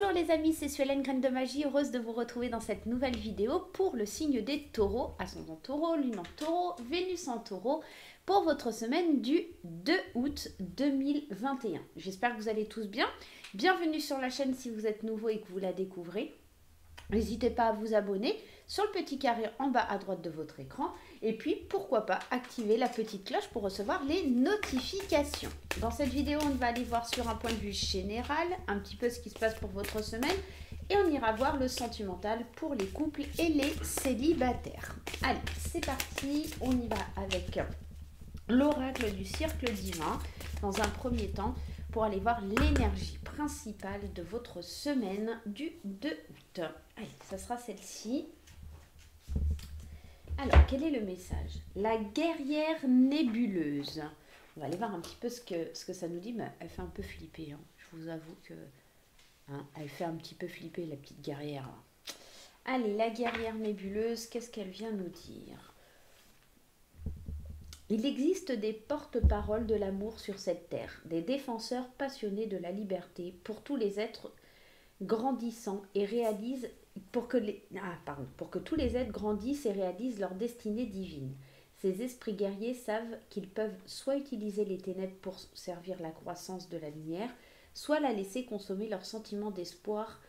Bonjour les amis, c'est Suelen Graine de Magie, heureuse de vous retrouver dans cette nouvelle vidéo pour le signe des taureaux, ascendant taureau, lune en taureau, Vénus en taureau, pour votre semaine du 2 août 2021. J'espère que vous allez tous bien. Bienvenue sur la chaîne si vous êtes nouveau et que vous la découvrez. N'hésitez pas à vous abonner sur le petit carré en bas à droite de votre écran. Et puis, pourquoi pas, activer la petite cloche pour recevoir les notifications. Dans cette vidéo, on va aller voir sur un point de vue général un petit peu ce qui se passe pour votre semaine. Et on ira voir le sentimental pour les couples et les célibataires. Allez, c'est parti. On y va avec l'oracle du cercle divin dans un premier temps pour aller voir l'énergie principale de votre semaine du 2 août. Allez, ça sera celle-ci. Alors, quel est le message? La guerrière nébuleuse. On va aller voir un petit peu ce que ça nous dit, mais elle fait un peu flipper. Hein. Je vous avoue que elle fait un petit peu flipper, la petite guerrière. Allez, la guerrière nébuleuse, qu'est-ce qu'elle vient nous dire? Il existe des porte-paroles de l'amour sur cette terre, des défenseurs passionnés de la liberté pour tous les êtres grandissant et réalisent pour que tous les êtres grandissent et réalisent leur destinée divine. Ces esprits guerriers savent qu'ils peuvent soit utiliser les ténèbres pour servir la croissance de la lumière, soit la laisser consommer leur sentiment d'espoir,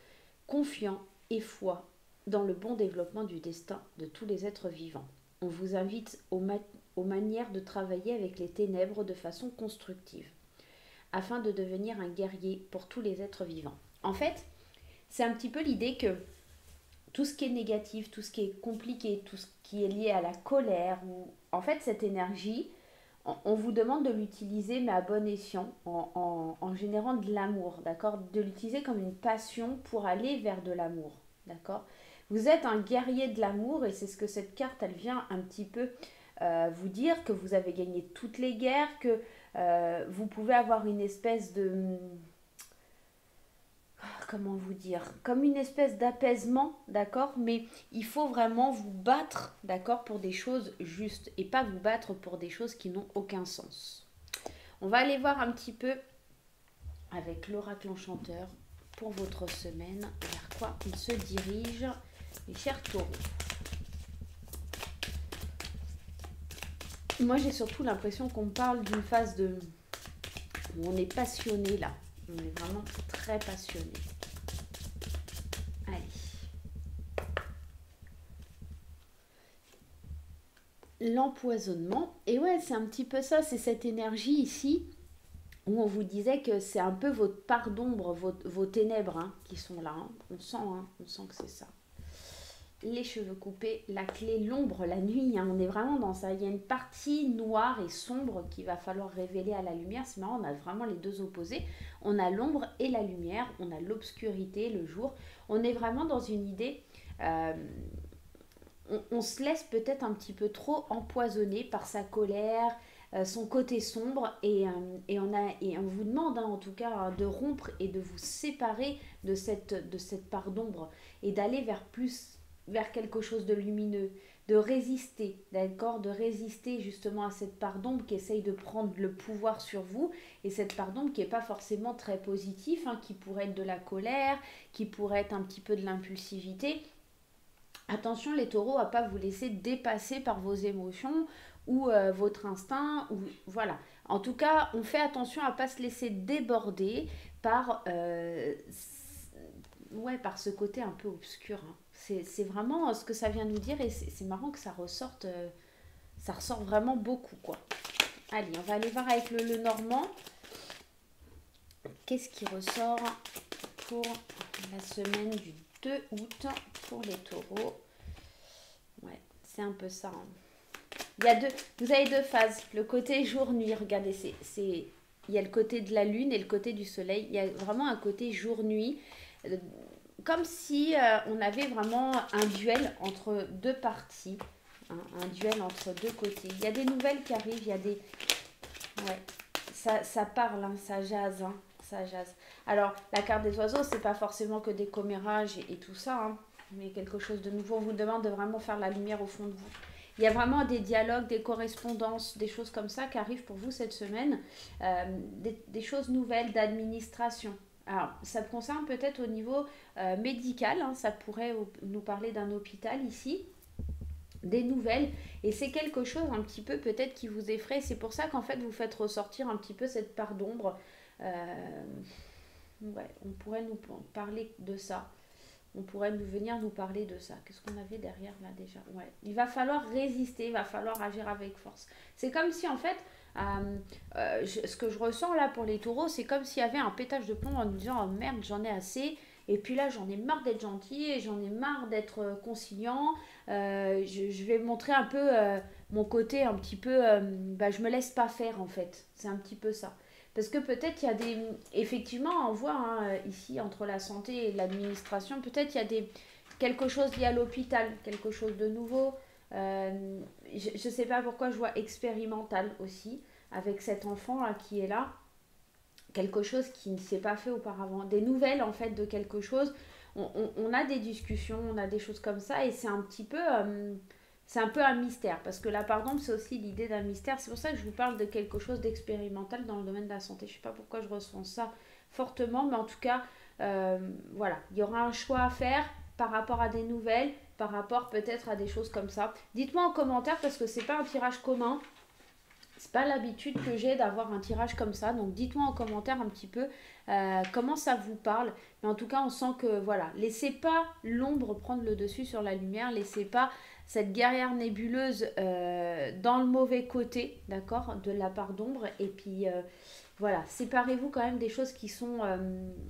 confiant et foi dans le bon développement du destin de tous les êtres vivants. On vous invite aux manières de travailler avec les ténèbres de façon constructive, afin de devenir un guerrier pour tous les êtres vivants. En fait, c'est un petit peu l'idée que tout ce qui est négatif, tout ce qui est compliqué, tout ce qui est lié à la colère, ou en fait cette énergie, on vous demande de l'utiliser mais à bon escient, en générant de l'amour, d'accord? De l'utiliser comme une passion pour aller vers de l'amour, d'accord? Vous êtes un guerrier de l'amour et c'est ce que cette carte, elle vient un petit peu vous dire, que vous avez gagné toutes les guerres, que vous pouvez avoir une espèce de... Comment vous dire, comme une espèce d'apaisement, d'accord, mais il faut vraiment vous battre, d'accord, pour des choses justes et pas vous battre pour des choses qui n'ont aucun sens. On va aller voir un petit peu avec l'oracle enchanteur pour votre semaine, vers quoi il se dirige, mes chers taureaux. Moi j'ai surtout l'impression qu'on parle d'une phase de... où on est passionné là, on est vraiment très passionné. Allez. L'empoisonnement. Et ouais, c'est un petit peu ça, c'est cette énergie ici où on vous disait que c'est un peu votre part d'ombre, vos ténèbres qui sont là. On sent que c'est ça. Les cheveux coupés, la clé, l'ombre, la nuit, on est vraiment dans ça. Il y a une partie noire et sombre qu'il va falloir révéler à la lumière. C'est marrant, on a vraiment les deux opposés. On a l'ombre et la lumière, on a l'obscurité, le jour. On est vraiment dans une idée... on se laisse peut-être un petit peu trop empoisonner par sa colère, son côté sombre, et on vous demande en tout cas de rompre et de vous séparer de cette part d'ombre et d'aller vers quelque chose de lumineux, de résister, d'accord, de résister justement à cette part d'ombre qui essaye de prendre le pouvoir sur vous, et cette part d'ombre qui n'est pas forcément très positive, qui pourrait être de la colère, qui pourrait être un petit peu de l'impulsivité. Attention les taureaux à pas vous laisser dépasser par vos émotions ou votre instinct. Ou, voilà. En tout cas, on fait attention à pas se laisser déborder par, par ce côté un peu obscur. C'est vraiment ce que ça vient nous dire et c'est marrant que ça ressorte. Ça ressort vraiment beaucoup, quoi. Allez, on va aller voir avec le normand. Qu'est-ce qui ressort pour la semaine du 2 août pour les taureaux? Ouais, c'est un peu ça. Vous avez deux phases. Le côté jour-nuit, regardez, il y a le côté de la lune et le côté du soleil. Il y a vraiment un côté jour-nuit. Comme si on avait vraiment un duel entre deux parties. Un duel entre deux côtés. Il y a des nouvelles qui arrivent, il y a des... Ouais, ça parle, ça jase, ça jase. Alors, la carte des oiseaux, c'est pas forcément que des commérages et tout ça, mais quelque chose de nouveau. On vous demande de vraiment faire la lumière au fond de vous. Il y a vraiment des dialogues, des correspondances, des choses comme ça qui arrivent pour vous cette semaine. Des choses nouvelles d'administration. Alors, ça concerne peut-être au niveau médical, hein, ça pourrait nous parler d'un hôpital ici, des nouvelles, et c'est quelque chose un petit peu peut-être qui vous effraie. C'est pour ça qu'en fait vous faites ressortir un petit peu cette part d'ombre. Euh, ouais, on pourrait nous parler de ça. On pourrait venir nous parler de ça. Qu'est-ce qu'on avait derrière là déjà? Ouais. Il va falloir résister, il va falloir agir avec force. C'est comme si en fait, ce que je ressens là pour les taureaux, c'est comme s'il y avait un pétage de plomb en nous disant oh merde, j'en ai assez. Et puis là, j'en ai marre d'être gentil et j'en ai marre d'être conciliant. Je vais montrer un peu mon côté un petit peu. Bah, je me laisse pas faire en fait. C'est un petit peu ça. Parce que peut-être il y a des... Effectivement, on voit hein, ici, entre la santé et l'administration, peut-être il y a des... quelque chose lié à l'hôpital, quelque chose de nouveau. Je ne sais pas pourquoi je vois expérimental aussi, avec cet enfant là, qui est là. Quelque chose qui ne s'est pas fait auparavant. Des nouvelles en fait de quelque chose. On a des discussions, on a des choses comme ça et c'est un petit peu... c'est un peu un mystère, parce que là, par exemple, c'est aussi l'idée d'un mystère. C'est pour ça que je vous parle de quelque chose d'expérimental dans le domaine de la santé. Je ne sais pas pourquoi je ressens ça fortement, mais en tout cas, voilà, il y aura un choix à faire par rapport à des nouvelles, par rapport peut-être à des choses comme ça. Dites-moi en commentaire, parce que c'est pas un tirage commun. C'est pas l'habitude que j'ai d'avoir un tirage comme ça, donc dites-moi en commentaire un petit peu comment ça vous parle. Mais en tout cas, on sent que voilà, laissez pas l'ombre prendre le dessus sur la lumière, laissez pas cette guerrière nébuleuse dans le mauvais côté, d'accord, de la part d'ombre. Et puis voilà, séparez-vous quand même des choses qui sont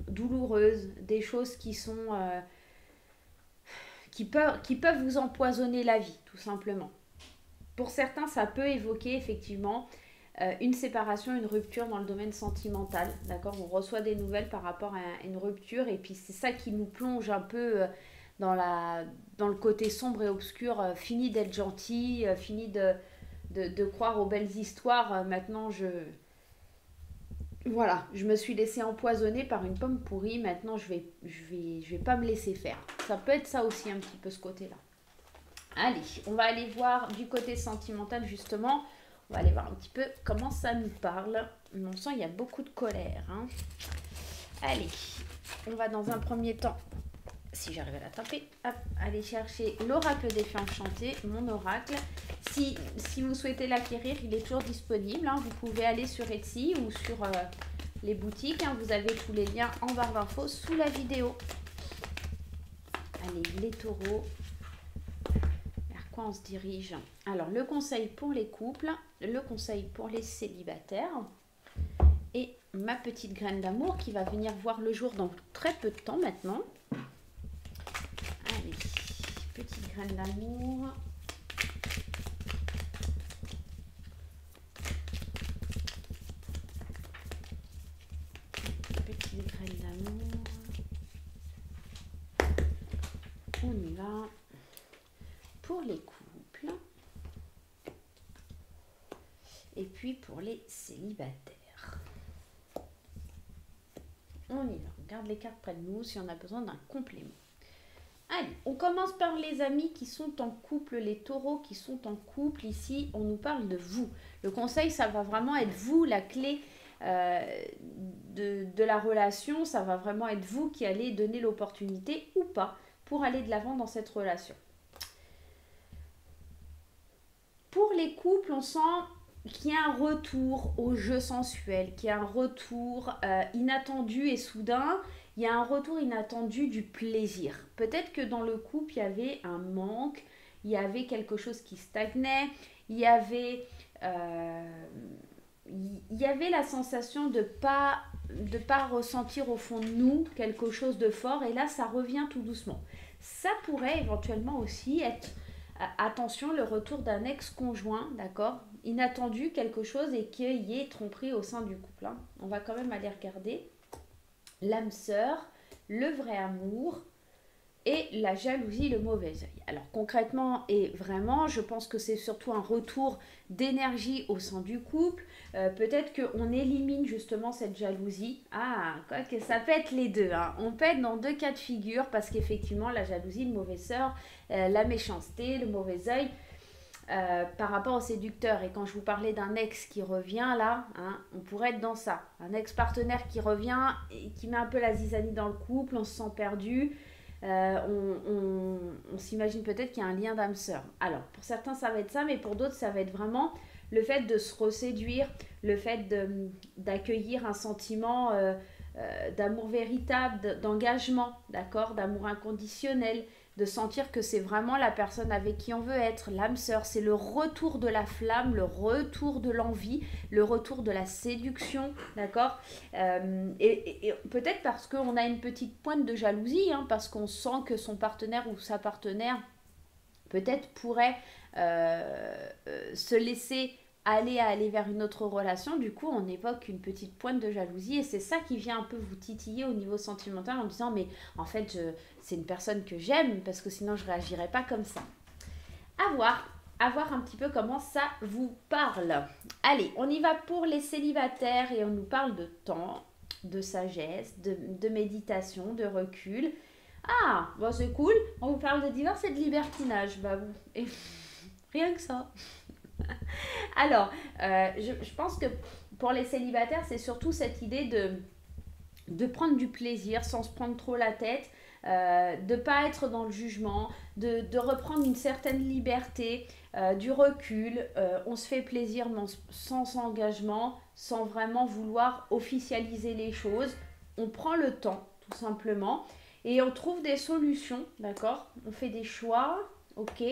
douloureuses, des choses qui sont qui peuvent vous empoisonner la vie, tout simplement. Pour certains, ça peut évoquer effectivement une séparation, une rupture dans le domaine sentimental. D'accord. On reçoit des nouvelles par rapport à une rupture et puis c'est ça qui nous plonge un peu dans, dans le côté sombre et obscur. Fini d'être gentil, fini de croire aux belles histoires. Maintenant, voilà, je me suis laissée empoisonner par une pomme pourrie. Maintenant, je vais pas me laisser faire. Ça peut être ça aussi un petit peu ce côté-là. Allez, on va aller voir du côté sentimental justement. On va aller voir un petit peu comment ça nous parle. On sent qu'il y a beaucoup de colère. Hein. Allez, on va dans un premier temps, si j'arrive à la taper, hop, aller chercher l'oracle des fées enchantées, mon oracle. Si vous souhaitez l'acquérir, il est toujours disponible. Hein. Vous pouvez aller sur Etsy ou sur les boutiques. Hein. Vous avez tous les liens en barre d'infos sous la vidéo. Allez, les taureaux. Quoi on se dirige? Alors, le conseil pour les couples, le conseil pour les célibataires et ma petite graine d'amour qui va venir voir le jour dans très peu de temps maintenant. Allez, petite graine d'amour. Petite graine d'amour. On y va. Pour les couples et puis pour les célibataires. On y va, on garde les cartes près de nous si on a besoin d'un complément. Allez, on commence par les amis qui sont en couple, les taureaux qui sont en couple. Ici, on nous parle de vous. Le conseil, ça va vraiment être vous, la clé de la relation. Ça va vraiment être vous qui allez donner l'opportunité ou pas pour aller de l'avant dans cette relation. Pour les couples, on sent qu'il y a un retour au jeu sensuel, qu'il y a un retour inattendu et soudain, il y a un retour inattendu du plaisir. Peut-être que dans le couple, il y avait un manque, il y avait quelque chose qui stagnait, il y avait la sensation de pas ressentir au fond de nous quelque chose de fort, et là, ça revient tout doucement. Ça pourrait éventuellement aussi être... Attention, le retour d'un ex-conjoint, d'accord, inattendu, quelque chose et qu'il y ait tromperie au sein du couple. Hein. On va quand même aller regarder l'âme sœur, le vrai amour et la jalousie, le mauvais œil. Alors concrètement et vraiment, je pense que c'est surtout un retour d'énergie au sein du couple. Peut-être qu'on élimine justement cette jalousie. Ah, quoi que ça peut être les deux. Hein. On peut être dans deux cas de figure parce qu'effectivement, la jalousie, le mauvais œil, la méchanceté, le mauvais œil, par rapport au séducteur. Et quand je vous parlais d'un ex qui revient là, hein, on pourrait être dans ça. Un ex-partenaire qui revient et qui met un peu la zizanie dans le couple, on se sent perdu. On s'imagine peut-être qu'il y a un lien d'âme sœur. Alors, pour certains, ça va être ça, mais pour d'autres, ça va être vraiment le fait de se reséduire, le fait d'accueillir un sentiment d'amour véritable, d'engagement, d'accord, d'amour inconditionnel, de sentir que c'est vraiment la personne avec qui on veut être, l'âme sœur. C'est le retour de la flamme, le retour de l'envie, le retour de la séduction, d'accord. Et peut-être parce qu'on a une petite pointe de jalousie, hein, parce qu'on sent que son partenaire ou sa partenaire peut-être pourrait se laisser aller vers une autre relation. Du coup, on évoque une petite pointe de jalousie et c'est ça qui vient un peu vous titiller au niveau sentimental en disant mais en fait c'est une personne que j'aime parce que sinon je réagirais pas comme ça. À voir un petit peu comment ça vous parle. Allez, on y va pour les célibataires et on nous parle de temps, de sagesse, de méditation, de recul. Ah, bon c'est cool, on vous parle de divorce et de libertinage. Bah bon, et rien que ça. Alors, je pense que pour les célibataires, c'est surtout cette idée de prendre du plaisir sans se prendre trop la tête, de ne pas être dans le jugement, de reprendre une certaine liberté, du recul. On se fait plaisir mais sans engagement, sans vraiment vouloir officialiser les choses. On prend le temps, tout simplement, et on trouve des solutions, d'accord. On fait des choix, ok.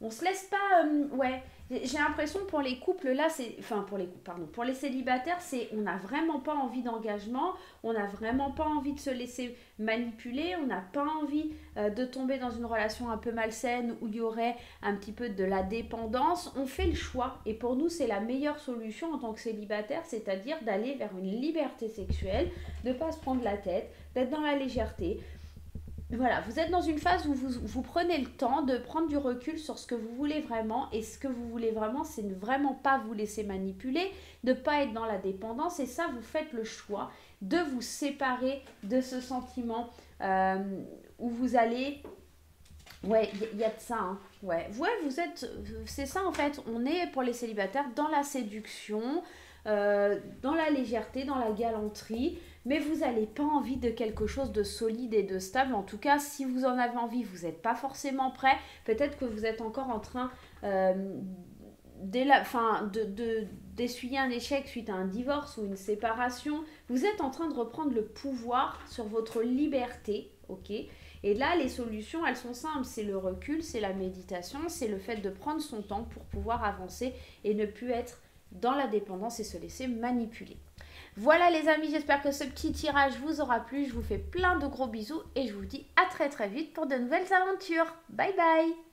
On se laisse pas... ouais, j'ai l'impression pour les couples là, c'est... Enfin, pour les couples, pardon. Pour les célibataires, c'est... On n'a vraiment pas envie d'engagement, on n'a vraiment pas envie de se laisser manipuler, on n'a pas envie de tomber dans une relation un peu malsaine où il y aurait un petit peu de la dépendance. On fait le choix. Et pour nous, c'est la meilleure solution en tant que célibataire, c'est-à-dire d'aller vers une liberté sexuelle, de ne pas se prendre la tête, d'être dans la légèreté. Voilà, vous êtes dans une phase où vous prenez le temps de prendre du recul sur ce que vous voulez vraiment. Et ce que vous voulez vraiment, c'est ne vraiment pas vous laisser manipuler, de ne pas être dans la dépendance. Et ça, vous faites le choix de vous séparer de ce sentiment où vous allez... Ouais, il y a de ça, hein. Ouais, vous êtes... C'est ça, en fait. On est, pour les célibataires, dans la séduction, dans la légèreté, dans la galanterie, mais vous n'avez pas envie de quelque chose de solide et de stable. En tout cas, si vous en avez envie, vous n'êtes pas forcément prêt. Peut-être que vous êtes encore en train d'essuyer un échec suite à un divorce ou une séparation. Vous êtes en train de reprendre le pouvoir sur votre liberté, ok ? Et là, les solutions, elles sont simples. C'est le recul, c'est la méditation, c'est le fait de prendre son temps pour pouvoir avancer et ne plus être dans la dépendance et se laisser manipuler. Voilà les amis, j'espère que ce petit tirage vous aura plu. Je vous fais plein de gros bisous et je vous dis à très très vite pour de nouvelles aventures. Bye bye!